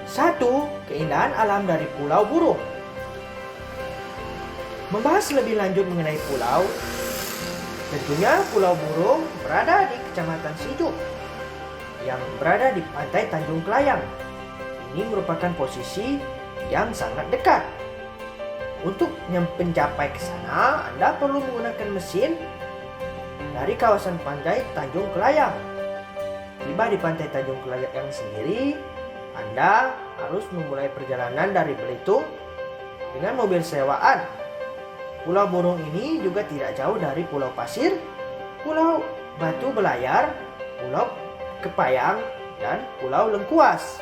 1. Keindahan alam dari Pulau Burung. Membahas lebih lanjut mengenai pulau, tentunya Pulau Burung berada di Kecamatan Sijuk yang berada di pantai Tanjung Kelayang. Ini merupakan posisi yang sangat dekat. Untuk mencapai ke sana, Anda perlu menggunakan mesin dari kawasan pantai Tanjung Kelayang. Tiba di pantai Tanjung Kelayang sendiri, Anda harus memulai perjalanan dari Belitung dengan mobil sewaan. Pulau Burung ini juga tidak jauh dari Pulau Pasir, Pulau Batu Belayar, Pulau Kepayang, dan Pulau Lengkuas.